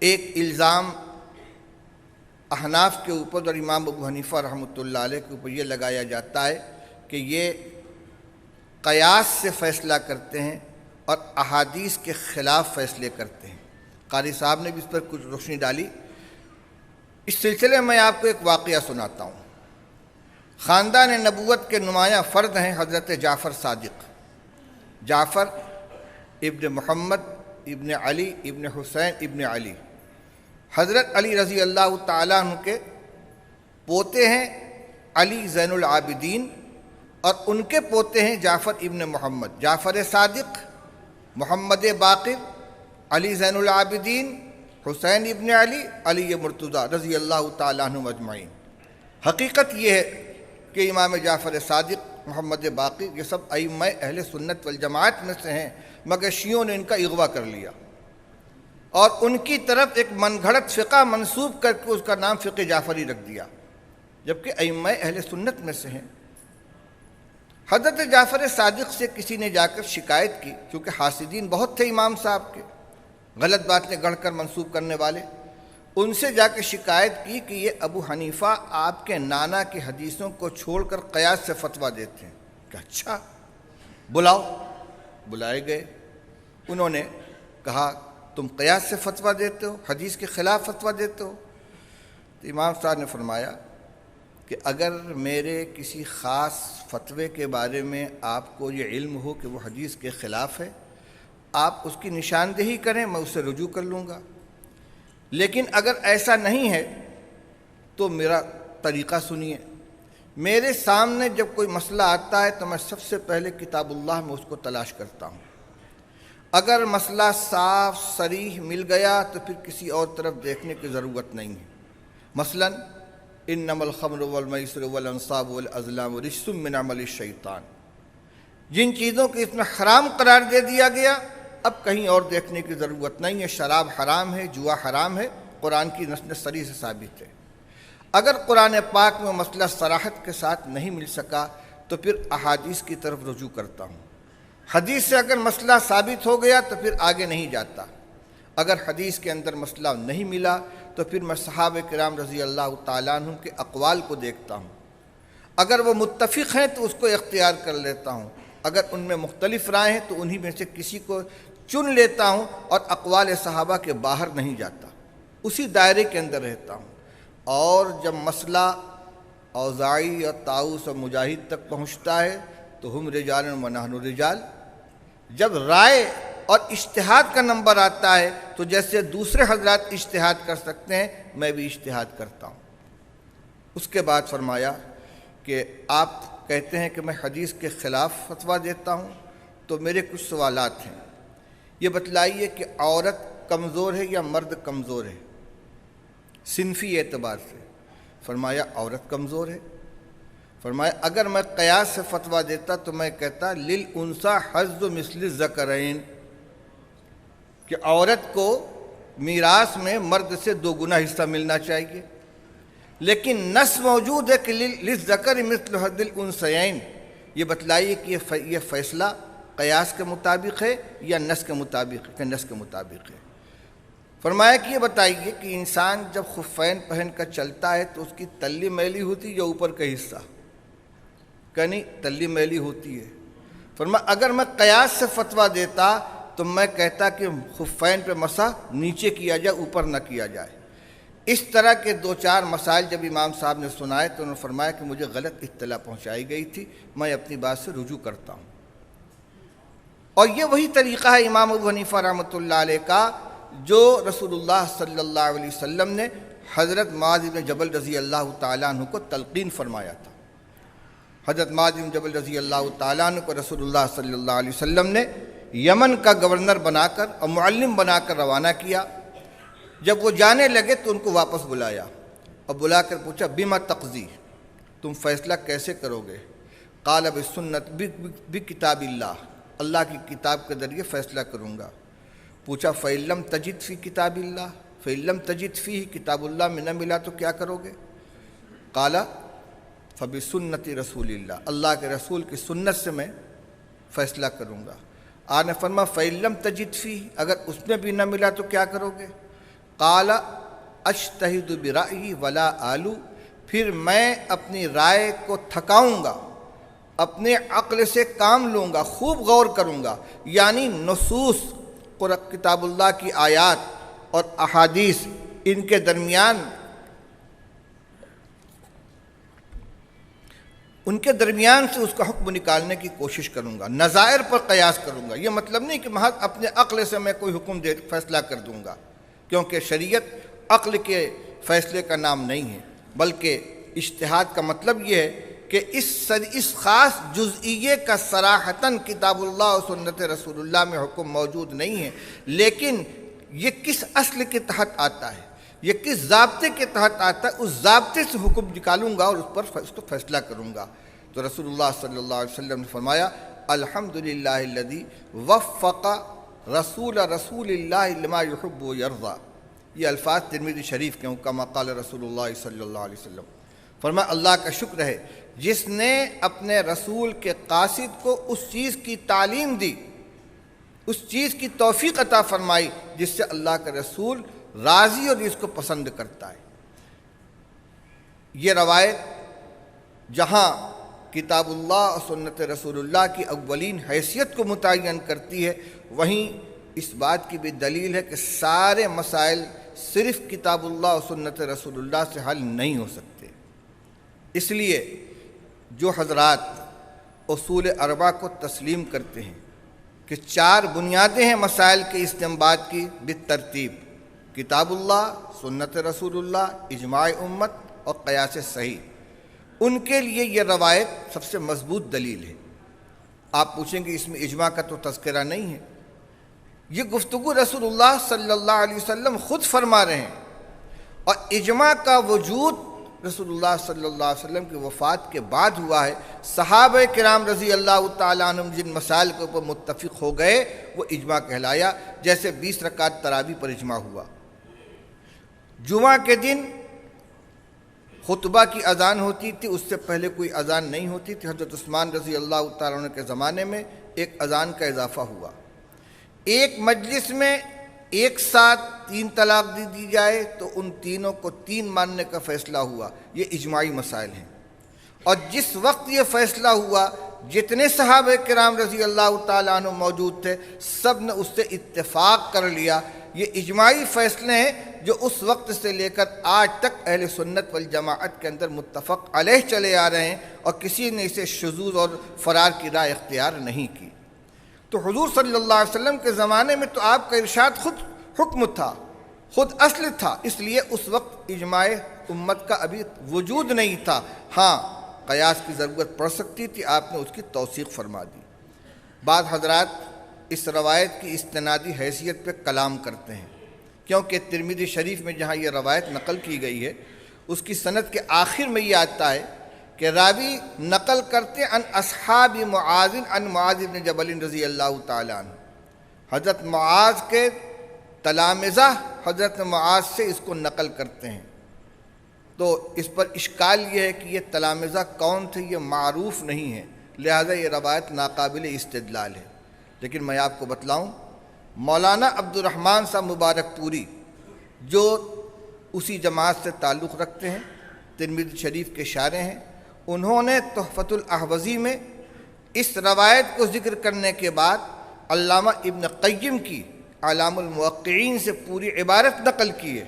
ایک الزام احناف کے اوپر اور امام ابو حنیفہ رحمۃ اللہ علیہ کے اوپر یہ لگایا جاتا ہے کہ یہ قیاس سے فیصلہ کرتے ہیں اور احادیث کے خلاف فیصلے کرتے ہیں۔ قاری صاحب نے بھی اس پر کچھ روشنی ڈالی۔ اس سلسلے میں آپ کو ایک واقعہ سناتا ہوں۔ خاندان نبوت کے نمایاں فرد ہیں حضرت جعفر صادق، جعفر ابن محمد ابن علی ابن حسین ابن علی، حضرت علی رضی اللہ تعالیٰ عنہ کے پوتے ہیں علی زین العابدین، اور ان کے پوتے ہیں جعفر ابن محمد، جعفر صادق، محمد باقر، علی زین العابدین، حسین ابن علی، علی مرتضیٰ رضی اللہ تعالیٰ عنہ اجمعین۔ حقیقت یہ ہے کہ امام جعفر صادق، محمد باقر، یہ سب ائمہ اہل سنت والجماعت میں سے ہیں، مگر شیعوں نے ان کا اغوا کر لیا اور ان کی طرف ایک من گھڑت فقہ منسوب کر کے اس کا نام فقہ جعفری رکھ دیا، جبکہ ائمہ اہل سنت میں سے ہیں۔ حضرت جعفر صادق سے کسی نے جا کر شکایت کی، کیونکہ حاسدین بہت تھے امام صاحب کے، غلط باتیں گڑھ کر منسوب کرنے والے۔ ان سے جا کے شکایت کی کہ یہ ابو حنیفہ آپ کے نانا کی حدیثوں کو چھوڑ کر قیاس سے فتویٰ دیتے ہیں۔ کہ اچھا، بلاؤ۔ بلائے گئے، انہوں نے کہا تم قیاس سے فتویٰ دیتے ہو، حدیث کے خلاف فتویٰ دیتے ہو؟ تو امام صاحب نے فرمایا کہ اگر میرے کسی خاص فتوے کے بارے میں آپ کو یہ علم ہو کہ وہ حدیث کے خلاف ہے، آپ اس کی نشاندہی کریں، میں اسے رجوع کر لوں گا۔ لیکن اگر ایسا نہیں ہے تو میرا طریقہ سنیے۔ میرے سامنے جب کوئی مسئلہ آتا ہے تو میں سب سے پہلے کتاب اللہ میں اس کو تلاش کرتا ہوں۔ اگر مسئلہ صاف صریح مل گیا تو پھر کسی اور طرف دیکھنے کی ضرورت نہیں ہے۔ مثلا انما الخمر والمیسر والانصاب والازلام رجس من عمل الشیطان، جن چیزوں کو اس میں حرام قرار دے دیا گیا، اب کہیں اور دیکھنے کی ضرورت نہیں ہے۔ شراب حرام ہے، جوا حرام ہے، قرآن کی نص صریح سے ثابت ہے۔ اگر قرآن پاک میں مسئلہ صراحت کے ساتھ نہیں مل سکا تو پھر احادیث کی طرف رجوع کرتا ہوں۔ حدیث سے اگر مسئلہ ثابت ہو گیا تو پھر آگے نہیں جاتا۔ اگر حدیث کے اندر مسئلہ نہیں ملا تو پھر میں صحابہ کرام رضی اللہ تعالیٰ عنہ کے اقوال کو دیکھتا ہوں۔ اگر وہ متفق ہیں تو اس کو اختیار کر لیتا ہوں، اگر ان میں مختلف رائے ہیں تو انہی میں سے کسی کو چن لیتا ہوں اور اقوال صحابہ کے باہر نہیں جاتا، اسی دائرے کے اندر رہتا ہوں۔ اور جب مسئلہ اوزاعی اور طاؤس اور مجاہد تک پہنچتا ہے تو ہم رجال و نحن رجال، جب رائے اور اجتہاد کا نمبر آتا ہے تو جیسے دوسرے حضرات اجتہاد کر سکتے ہیں، میں بھی اجتہاد کرتا ہوں۔ اس کے بعد فرمایا کہ آپ کہتے ہیں کہ میں حدیث کے خلاف فتویٰ دیتا ہوں، تو میرے کچھ سوالات ہیں۔ یہ بتلائیے کہ عورت کمزور ہے یا مرد کمزور ہے صنفی اعتبار سے؟ فرمایا عورت کمزور ہے۔ فرمایا اگر میں قیاس سے فتویٰ دیتا تو میں کہتا للانثی حظ مثل الذکرین، کہ عورت کو میراث میں مرد سے 2 گنا حصہ ملنا چاہیے، لیکن نص موجود ہے کہ للذکر مثل حظ الانثیین۔ یہ بتلائیے کہ یہ فیصلہ قیاس کے مطابق ہے یا نص کے مطابق ہے؟ کہ نص کے مطابق ہے۔ فرمایا کہ یہ بتائیے کہ انسان جب خفین پہن کر چلتا ہے تو اس کی تلی میلی ہوتی ہے یا اوپر کا حصہ؟ کہ نہیں، تلی میلی ہوتی ہے۔ فرمایا اگر میں قیاس سے فتویٰ دیتا تو میں کہتا کہ خفین پہ مسح نیچے کیا جائے، اوپر نہ کیا جائے۔ اس طرح کے 2-4 مسائل جب امام صاحب نے سنائے تو انہوں نے فرمایا کہ مجھے غلط اطلاع پہنچائی گئی تھی، میں اپنی بات سے رجوع کرتا ہوں۔ اور یہ وہی طریقہ ہے امام ابو حنیفہ رحمۃ اللہ علیہ کا جو رسول اللہ صلی اللہ علیہ وسلم نے حضرت معاذ بن جبل رضی اللہ تعالیٰ عنہ کو تلقین فرمایا تھا۔ حضرت معاذ بن جبل رضی اللہ تعالیٰ عنہ کو رسول اللہ صلی اللہ علیہ وسلم نے یمن کا گورنر بنا کر اور معلم بنا کر روانہ کیا۔ جب وہ جانے لگے تو ان کو واپس بلایا اور بلا کر پوچھا بما تقضی، تم فیصلہ کیسے کرو گے؟ قال بالسنت، بکتاب اللہ، اللہ کی کتاب کے ذریعے فیصلہ کروں گا۔ پوچھا فَإِن لَمْ تَجِدْ فِي کتاب اللہ، فَإِن لَمْ تَجِدْ فِيهِ، کتاب اللہ میں نہ ملا تو کیا کرو گے؟ قال فَبِسُنَّتِ رسول اللہ، اللہ کے رسول کی سنت سے میں فیصلہ کروں گا۔ آپ نے فرمایا فَإِن لَمْ تَجِدْ فِيهِ، اگر اس میں بھی نہ ملا تو کیا کرو گے؟ قال اجتہد برأیی ولا آلو، پھر میں اپنی رائے کو تھکاؤں گا، اپنے عقل سے کام لوں گا، خوب غور کروں گا، یعنی نصوص کتاب اللہ کی آیات اور احادیث ان کے درمیان سے اس کا حکم نکالنے کی کوشش کروں گا، نظائر پر قیاس کروں گا۔ یہ مطلب نہیں کہ محض اپنے عقل سے میں کوئی حکم فیصلہ کر دوں گا، کیونکہ شریعت عقل کے فیصلے کا نام نہیں ہے، بلکہ اجتہاد کا مطلب یہ ہے کہ اس خاص جزئیے کا صراحتاً کتاب اللہ اور سنت رسول اللہ میں حکم موجود نہیں ہے، لیکن یہ کس اصل کے تحت آتا ہے، یہ کس ضابطے کے تحت آتا ہے، اس ضابطے سے حکم نکالوں گا اور اس کو فیصلہ کروں گا۔ تو رسول اللہ صلی اللہ علیہ وسلم نے فرمایا الحمدللہ الذی وفق رسول اللہ لما یحب و یرضی۔ یہ الفاظ ترمذی شریف کے ہیں، کما قال رسول اللہ صلی اللہ علیہ وسلم۔ فرمایا اللہ کا شکر ہے جس نے اپنے رسول کے قاصد کو اس چیز کی تعلیم دی، اس چیز کی توفیق عطا فرمائی جس سے اللہ کا رسول راضی اور اس کو پسند کرتا ہے۔ یہ روایت جہاں کتاب اللہ اور سنت رسول اللہ کی اولین حیثیت کو متعین کرتی ہے، وہیں اس بات کی بھی دلیل ہے کہ سارے مسائل صرف کتاب اللہ اور سنت رسول اللہ سے حل نہیں ہو سکتے۔ اس لیے جو حضرات اصول اربعہ کو تسلیم کرتے ہیں کہ 4 بنیادیں ہیں مسائل کے استنباط کی بالترتیب، کتاب اللہ، سنت رسول اللہ، اجماع امت اور قیاس صحیح، ان کے لیے یہ روایت سب سے مضبوط دلیل ہے۔ آپ پوچھیں گے اس میں اجماع کا تو تذکرہ نہیں ہے، یہ گفتگو رسول اللہ صلی اللہ علیہ وسلم خود فرما رہے ہیں، اور اجماع کا وجود رسول اللہ صلی اللہ علیہ وسلم کی وفات کے بعد ہوا ہے۔ صحابہ کرام رضی اللہ تعالیٰ عنہم جن مسائل کے اوپر متفق ہو گئے وہ اجماع کہلایا، جیسے 20 رکعت تراویح پر اجماع ہوا، جمعہ کے دن خطبہ کی اذان ہوتی تھی، اس سے پہلے کوئی اذان نہیں ہوتی تھی، حضرت عثمان رضی اللہ تعالیٰ عنہ کے زمانے میں ایک اذان کا اضافہ ہوا، ایک مجلس میں ایک ساتھ 3 طلاق دی جائے تو ان تینوں کو 3 ماننے کا فیصلہ ہوا، یہ اجماعی مسائل ہیں۔ اور جس وقت یہ فیصلہ ہوا جتنے صحابہ کرام رضی اللہ تعالیٰ عنہ موجود تھے سب نے اس سے اتفاق کر لیا، یہ اجماعی فیصلے ہیں جو اس وقت سے لے کر آج تک اہل سنت والجماعت کے اندر متفق علیہ چلے آ رہے ہیں، اور کسی نے اسے شذوذ اور فرار کی راہ اختیار نہیں کی۔ تو حضور صلی اللہ علیہ وسلم کے زمانے میں تو آپ کا ارشاد خود حکم تھا، خود اصل تھا، اس لیے اس وقت اجماع امت کا ابھی وجود نہیں تھا۔ ہاں قیاس کی ضرورت پڑ سکتی تھی، آپ نے اس کی توثیق فرما دی۔ بعض حضرات اس روایت کی استنادی حیثیت پہ کلام کرتے ہیں، کیونکہ ترمذی شریف میں جہاں یہ روایت نقل کی گئی ہے اس کی سند کے آخر میں یہ آتا ہے کہ راوی نقل کرتے عن اصحاب معاذ عن معاذ بن جبل رضی اللہ تعالیٰ عنہ، حضرت معاذ کے تلامذہ حضرت معاذ سے اس کو نقل کرتے ہیں۔ تو اس پر اشکال یہ ہے کہ یہ تلامذہ کون تھے، یہ معروف نہیں ہے، لہذا یہ روایت ناقابل استدلال ہے۔ لیکن میں آپ کو بتلاؤں، مولانا عبد الرحمن صاحب مبارک پوری جو اسی جماعت سے تعلق رکھتے ہیں، ترمذی شریف کے شارح ہیں، انہوں نے تحفۃ الاحوذی میں اس روایت کو ذکر کرنے کے بعد علامہ ابن قیم کی اعلام الموقعین سے پوری عبارت نقل کی ہے۔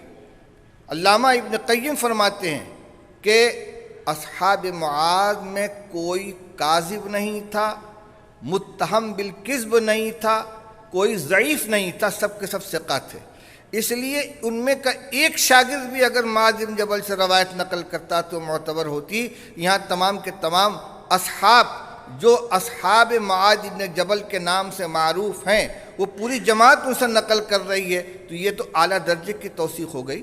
علامہ ابن قیم فرماتے ہیں کہ اصحاب معاذ میں کوئی کاذب نہیں تھا، متہم بالکذب نہیں تھا، کوئی ضعیف نہیں تھا، سب کے سب ثقہ تھے۔ اس لیے ان میں کا ایک شاگرد بھی اگر معاذ بن جبل سے روایت نقل کرتا تو معتبر ہوتی۔ یہاں تمام کے تمام اصحاب جو اصحاب معاذ بن جبل کے نام سے معروف ہیں وہ پوری جماعت ان سے نقل کر رہی ہے، تو یہ تو اعلیٰ درجے کی توثیق ہو گئی۔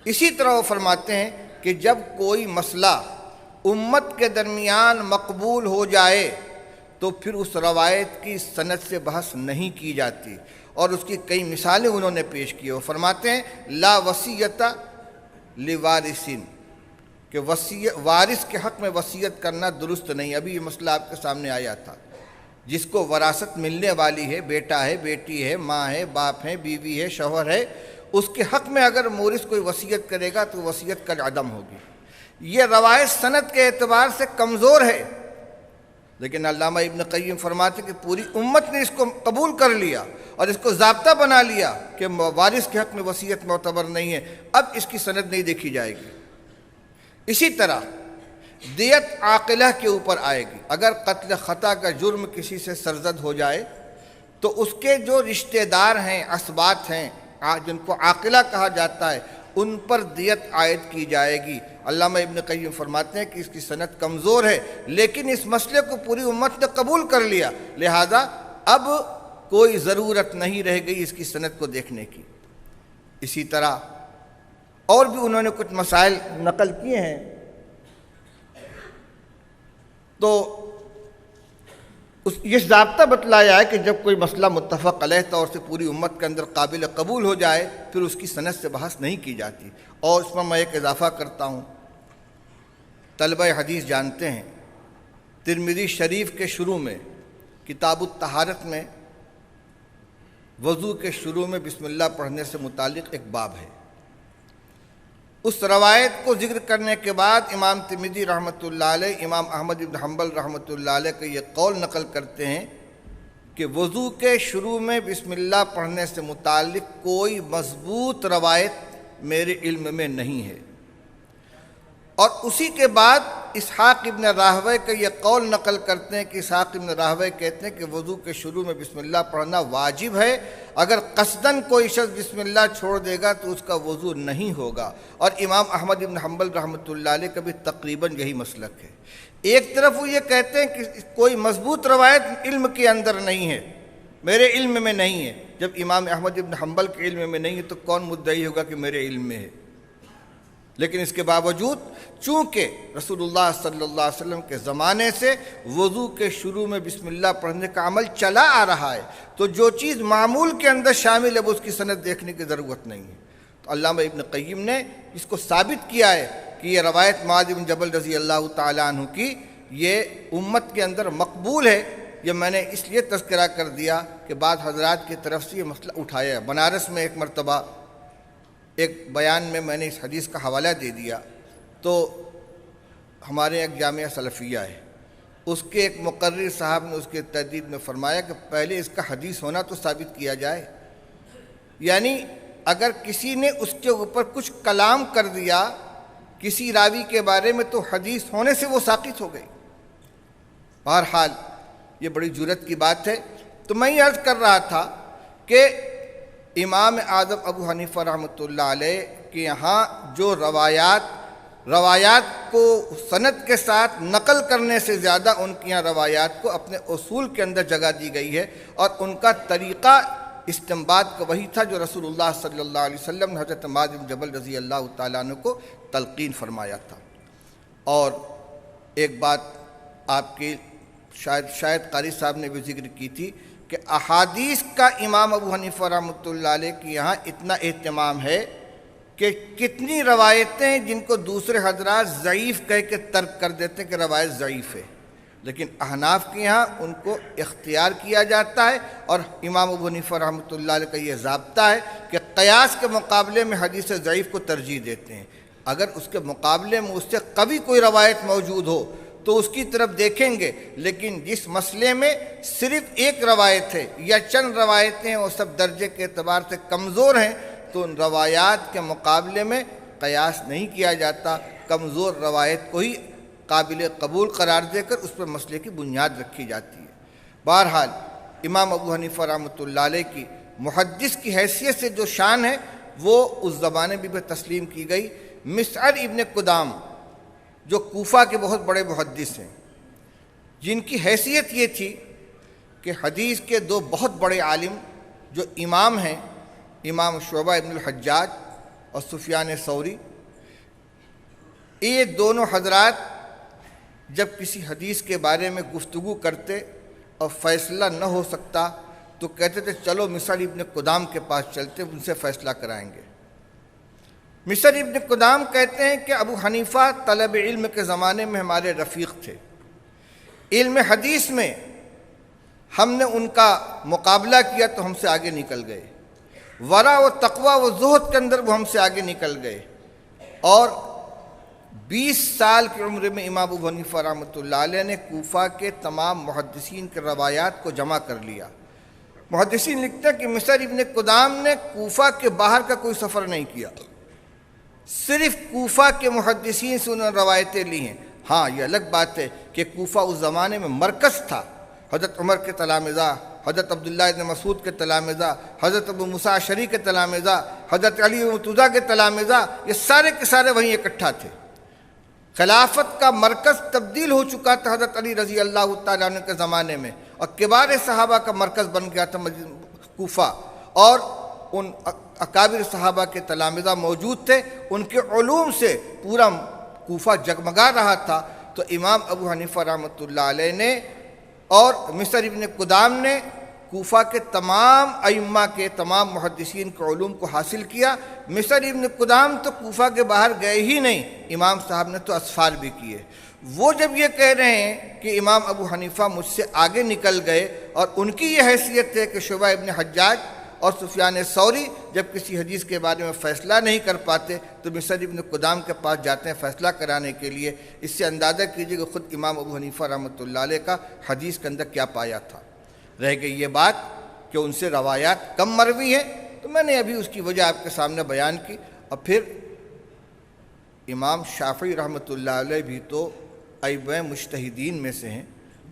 اسی طرح وہ فرماتے ہیں کہ جب کوئی مسئلہ امت کے درمیان مقبول ہو جائے تو پھر اس روایت کی سند سے بحث نہیں کی جاتی، اور اس کی کئی مثالیں انہوں نے پیش کی۔ وہ فرماتے ہیں لا وصیت لوارثین، کہ وارث کے حق میں وصیت کرنا درست نہیں۔ ابھی یہ مسئلہ آپ کے سامنے آیا تھا، جس کو وراثت ملنے والی ہے، بیٹا ہے، بیٹی ہے، ماں ہے، باپ ہے، بیوی ہے، شوہر ہے، اس کے حق میں اگر مورث کوئی وصیت کرے گا تو وصیت کل عدم ہوگی۔ یہ روایت سند کے اعتبار سے کمزور ہے، لیکن علامہ ابن قیم فرماتے کہ پوری امت نے اس کو قبول کر لیا اور اس کو ضابطہ بنا لیا کہ وارث کے حق میں وصیت معتبر نہیں ہے، اب اس کی سند نہیں دیکھی جائے گی۔ اسی طرح دیت عاقلہ کے اوپر آئے گی۔ اگر قتل خطا کا جرم کسی سے سرزد ہو جائے تو اس کے جو رشتہ دار ہیں، اسباط ہیں، جن کو عاقلہ کہا جاتا ہے، ان پر دیت عائد کی جائے گی۔ علامہ ابن قیم فرماتے ہیں کہ اس کی سند کمزور ہے، لیکن اس مسئلے کو پوری امت نے قبول کر لیا، لہذا اب کوئی ضرورت نہیں رہ گئی اس کی سند کو دیکھنے کی۔ اسی طرح اور بھی انہوں نے کچھ مسائل نقل کیے ہیں، تو یہ ضابطہ بتلایا ہے کہ جب کوئی مسئلہ متفق علیہ طور سے پوری امت کے اندر قابل قبول ہو جائے پھر اس کی سند سے بحث نہیں کی جاتی۔ اور اس میں میں ایک اضافہ کرتا ہوں، طلبہ حدیث جانتے ہیں ترمذی شریف کے شروع میں کتاب الطہارت میں وضو کے شروع میں بسم اللہ پڑھنے سے متعلق ایک باب ہے۔ اس روایت کو ذکر کرنے کے بعد امام ترمذی رحمۃ اللہ علیہ امام احمد بن حنبل رحمۃ اللہ علیہ کا یہ قول نقل کرتے ہیں کہ وضو کے شروع میں بسم اللہ پڑھنے سے متعلق کوئی مضبوط روایت میرے علم میں نہیں ہے۔ اور اسی کے بعد اسحاق ابن راہوے کا یہ قول نقل کرتے ہیں کہ اسحاق ابن راہوے کہتے ہیں کہ وضو کے شروع میں بسم اللہ پڑھنا واجب ہے، اگر قصداً کوئی شخص بسم اللہ چھوڑ دے گا تو اس کا وضو نہیں ہوگا۔ اور امام احمد بن حنبل رحمۃ اللہ علیہ کا بھی تقریباً یہی مسلک ہے۔ ایک طرف وہ یہ کہتے ہیں کہ کوئی مضبوط روایت علم کے اندر نہیں ہے، میرے علم میں نہیں ہے۔ جب امام احمد بن حنبل کے علم میں نہیں ہے تو کون مدعی ہوگا کہ میرے علم میں ہے؟ لیکن اس کے باوجود چونکہ رسول اللہ صلی اللہ علیہ وسلم کے زمانے سے وضو کے شروع میں بسم اللہ پڑھنے کا عمل چلا آ رہا ہے، تو جو چیز معمول کے اندر شامل ہے وہ اس کی سند دیکھنے کی ضرورت نہیں ہے۔ تو علامہ ابن قیم نے اس کو ثابت کیا ہے کہ یہ روایت معاذ بن جبل رضی اللہ تعالیٰ عنہ کی یہ امت کے اندر مقبول ہے۔ یہ میں نے اس لیے تذکرہ کر دیا کہ بعض حضرات کی طرف سے یہ مسئلہ اٹھایا ہے۔ بنارس میں ایک مرتبہ ایک بیان میں میں نے اس حدیث کا حوالہ دے دیا، تو ہمارے ایک جامعہ سلفیہ ہے، اس کے ایک مقرر صاحب نے اس کے تردید میں فرمایا کہ پہلے اس کا حدیث ہونا تو ثابت کیا جائے، یعنی اگر کسی نے اس کے اوپر کچھ کلام کر دیا کسی راوی کے بارے میں تو حدیث ہونے سے وہ ساقط ہو گئی۔ بہرحال یہ بڑی جرأت کی بات ہے۔ تو میں یہ عرض کر رہا تھا کہ امام اعظم ابو حنیفہ رحمۃ اللہ علیہ کے یہاں جو روایات کو سند کے ساتھ نقل کرنے سے زیادہ ان کے یہاں روایات کو اپنے اصول کے اندر جگہ دی گئی ہے، اور ان کا طریقہ استنباط کا وہی تھا جو رسول اللہ صلی اللہ علیہ وسلم نے حضرت معاذ بن جبل رضی اللہ تعالیٰ عنہ کو تلقین فرمایا تھا۔ اور ایک بات آپ کی شاید قاری صاحب نے بھی ذکر کی تھی کہ احادیث کا امام ابو حنیفہ رحمۃ اللہ علیہ کے یہاں اتنا اہتمام ہے کہ کتنی روایتیں جن کو دوسرے حضرات ضعیف کہہ کے ترک کر دیتے ہیں کہ روایت ضعیف ہے، لیکن احناف کے یہاں ان کو اختیار کیا جاتا ہے۔ اور امام ابو حنیفہ رحمۃ اللہ علیہ کا یہ ضابطہ ہے کہ قیاس کے مقابلے میں حدیث ضعیف کو ترجیح دیتے ہیں۔ اگر اس کے مقابلے میں اس سے قوی کوئی روایت موجود ہو تو اس کی طرف دیکھیں گے، لیکن جس مسئلے میں صرف ایک روایت ہے یا چند روایتیں ہیں وہ سب درجے کے اعتبار سے کمزور ہیں تو ان روایات کے مقابلے میں قیاس نہیں کیا جاتا، کمزور روایت کو ہی قابل قبول قرار دے کر اس پر مسئلے کی بنیاد رکھی جاتی ہے۔ بہرحال امام ابو حنیفہ رحمۃ اللہ علیہ کی محدث کی حیثیت سے جو شان ہے وہ اس زمانے میں بھی تسلیم کی گئی۔ مسعر ابن قدام جو کوفہ کے بہت بڑے محدث ہیں، جن کی حیثیت یہ تھی کہ حدیث کے دو بہت بڑے عالم جو امام ہیں، امام شعبہ ابن الحجاج اور سفیان ثوری، یہ دونوں حضرات جب کسی حدیث کے بارے میں گفتگو کرتے اور فیصلہ نہ ہو سکتا تو کہتے تھے چلو مسعر ابن قدام کے پاس چلتے، ان سے فیصلہ کرائیں گے۔ مسعر ابن قدام کہتے ہیں کہ ابو حنیفہ طلب علم کے زمانے میں ہمارے رفیق تھے، علم حدیث میں ہم نے ان کا مقابلہ کیا تو ہم سے آگے نکل گئے، ورع و تقوی و زہد کے اندر وہ ہم سے آگے نکل گئے، اور 20 سال کی عمر میں امام ابو حنیفہ رحمۃ اللہ علیہ نے کوفہ کے تمام محدثین کے روایات کو جمع کر لیا۔ محدثین لکھتے ہیں کہ مصر ابن قدام نے کوفہ کے باہر کا کوئی سفر نہیں کیا، صرف کوفہ کے محدثین سے انہوں نے روایتیں لی ہیں۔ ہاں، یہ الگ بات ہے کہ کوفہ اس زمانے میں مرکز تھا، حضرت عمر کے تلامذہ، حضرت عبداللہ ابن مسعود کے تلامذہ، حضرت ابو موسیٰ اشعری کے تلامذہ، حضرت علی مرتضیٰ کے تلامذہ، یہ سارے کے سارے وہیں اکٹھا تھے۔ خلافت کا مرکز تبدیل ہو چکا تھا حضرت علی رضی اللہ تعالیٰ عنہ کے زمانے میں، اور کبار صحابہ کا مرکز بن گیا تھا کوفہ، اور ان اکابر صحابہ کے تلامذہ موجود تھے، ان کے علوم سے پورا کوفہ جگمگا رہا تھا۔ تو امام ابو حنیفہ رحمۃ اللہ علیہ نے اور مصر ابن قدام نے کوفہ کے تمام ائمہ کے تمام محدثین کے علوم کو حاصل کیا۔ مصر ابن قدام تو کوفہ کے باہر گئے ہی نہیں، امام صاحب نے تو اسفار بھی کیے۔ وہ جب یہ کہہ رہے ہیں کہ امام ابو حنیفہ مجھ سے آگے نکل گئے، اور ان کی یہ حیثیت ہے کہ شعبہ ابن حجاج اور سفیان ثوری جب کسی حدیث کے بارے میں فیصلہ نہیں کر پاتے تو مصر ابن قدام کے پاس جاتے ہیں فیصلہ کرانے کے لیے۔ اس سے اندازہ کیجئے کہ خود امام ابو حنیفہ رحمۃ اللہ علیہ کا حدیث کے اندر کیا پایا تھا۔ رہ گئی یہ بات کہ ان سے روایات کم مروی ہیں، تو میں نے ابھی اس کی وجہ آپ کے سامنے بیان کی۔ اور پھر امام شافعی رحمۃ اللہ علیہ بھی تو ائمہ مجتہدین میں سے ہیں،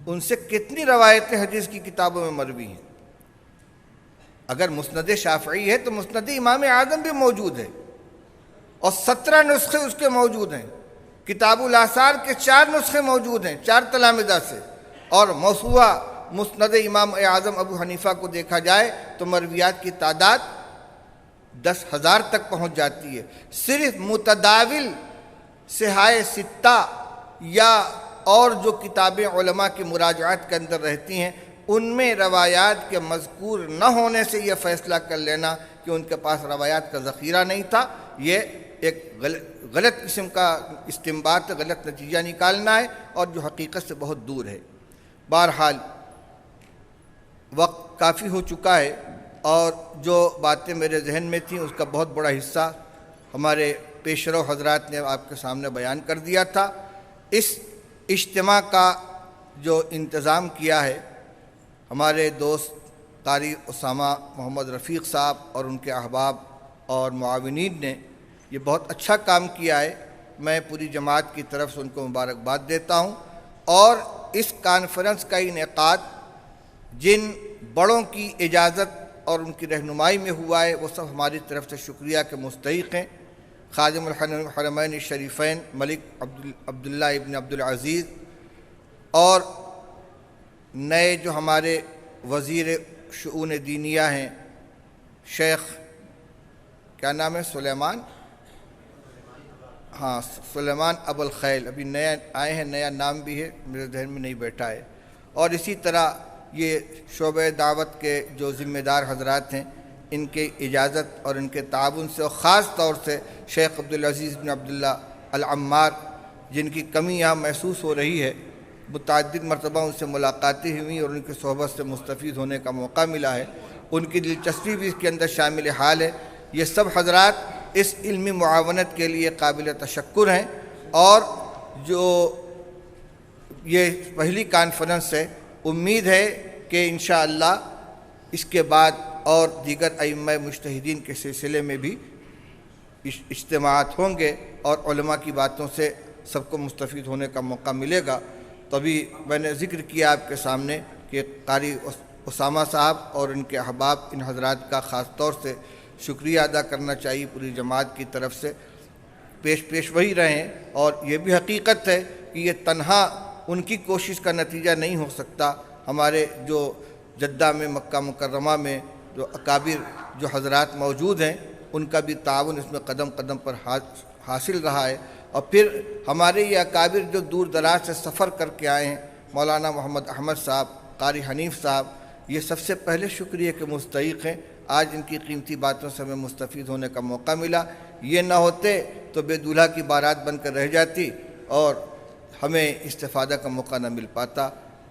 ان سے کتنی روایتیں حدیث کی کتابوں میں مروی ہیں۔ اگر مسند شافعی ہے تو مسند امام اعظم بھی موجود ہے، اور 17 نسخے اس کے موجود ہیں۔ کتاب الاثار کے 4 نسخے موجود ہیں 4 تلامذہ سے، اور موسوعہ مسند امام اعظم ابو حنیفہ کو دیکھا جائے تو مرویات کی تعداد 10,000 تک پہنچ جاتی ہے۔ صرف متداول صحائح ستہ یا اور جو کتابیں علماء کی مراجعات کے اندر رہتی ہیں، ان میں روایات کے مذکور نہ ہونے سے یہ فیصلہ کر لینا کہ ان کے پاس روایات کا ذخیرہ نہیں تھا، یہ ایک غلط قسم کا استنباط، غلط نتیجہ نکالنا ہے، اور جو حقیقت سے بہت دور ہے۔ بہرحال وقت کافی ہو چکا ہے، اور جو باتیں میرے ذہن میں تھیں اس کا بہت بڑا حصہ ہمارے پیش رو حضرات نے آپ کے سامنے بیان کر دیا تھا۔ اس اجتماع کا جو انتظام کیا ہے ہمارے دوست قاری اسامہ محمد رفیق صاحب اور ان کے احباب اور معاونین نے، یہ بہت اچھا کام کیا ہے۔ میں پوری جماعت کی طرف سے ان کو مبارکباد دیتا ہوں، اور اس کانفرنس کا انعقاد جن بڑوں کی اجازت اور ان کی رہنمائی میں ہوا ہے وہ سب ہماری طرف سے شکریہ کے مستحق ہیں۔ خادم الحرمین الشریفین ملک عبداللہ ابن عبدالعزیز، اور نئے جو ہمارے وزیر شؤون دینیہ ہیں شیخ کیا نام ہے، سلیمان ابو الخیل، ابھی نئے آئے ہیں، نیا نام بھی ہے، میرے ذہن میں نہیں بیٹھا ہے۔ اور اسی طرح یہ شعبہ دعوت کے جو ذمہ دار حضرات ہیں، ان کے اجازت اور ان کے تعاون سے، اور خاص طور سے شیخ عبدالعزیز بن عبداللہ العمار، جن کی کمی یہاں محسوس ہو رہی ہے، متعدد مرتبہ ان سے ملاقاتیں ہوئیں اور ان کی صحبت سے مستفید ہونے کا موقع ملا ہے، ان کی دلچسپی بھی اس کے اندر شامل حال ہے۔ یہ سب حضرات اس علمی معاونت کے لیے قابل تشکر ہیں، اور جو یہ پہلی کانفرنس ہے، امید ہے کہ انشاءاللہ اس کے بعد اور دیگر ائمہ مجتہدین کے سلسلے میں بھی اجتماعات ہوں گے، اور علماء کی باتوں سے سب کو مستفید ہونے کا موقع ملے گا۔ تبھی میں نے ذکر کیا آپ کے سامنے کہ قاری اسامہ صاحب اور ان کے احباب، ان حضرات کا خاص طور سے شکریہ ادا کرنا چاہیے پوری جماعت کی طرف سے۔ پیش وہی رہیں، اور یہ بھی حقیقت ہے کہ یہ تنہا ان کی کوشش کا نتیجہ نہیں ہو سکتا۔ ہمارے جو جدہ میں، مکہ مکرمہ میں جو اکابر جو حضرات موجود ہیں، ان کا بھی تعاون اس میں قدم قدم پر حاصل رہا ہے۔ اور پھر ہمارے یہ اکابر جو دور دراز سے سفر کر کے آئے ہیں، مولانا محمد احمد صاحب، قاری حنیف صاحب، یہ سب سے پہلے شکریہ کے مستحق ہیں۔ آج ان کی قیمتی باتوں سے ہمیں مستفید ہونے کا موقع ملا، یہ نہ ہوتے تو بے دولہا کی بارات بن کر رہ جاتی اور ہمیں استفادہ کا موقع نہ مل پاتا۔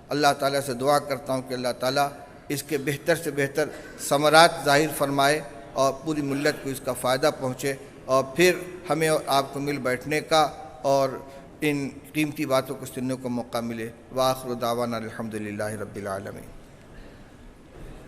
اللہ تعالیٰ سے دعا کرتا ہوں کہ اللہ تعالیٰ اس کے بہتر سے بہتر ثمرات ظاہر فرمائے، اور پوری ملت کو اس کا فائدہ پہنچے، اور پھر ہمیں اور آپ کو مل بیٹھنے کا اور ان قیمتی باتوں کو سننے کو موقع ملے۔ وآخر دعوانا الحمدللہ رب العالمین۔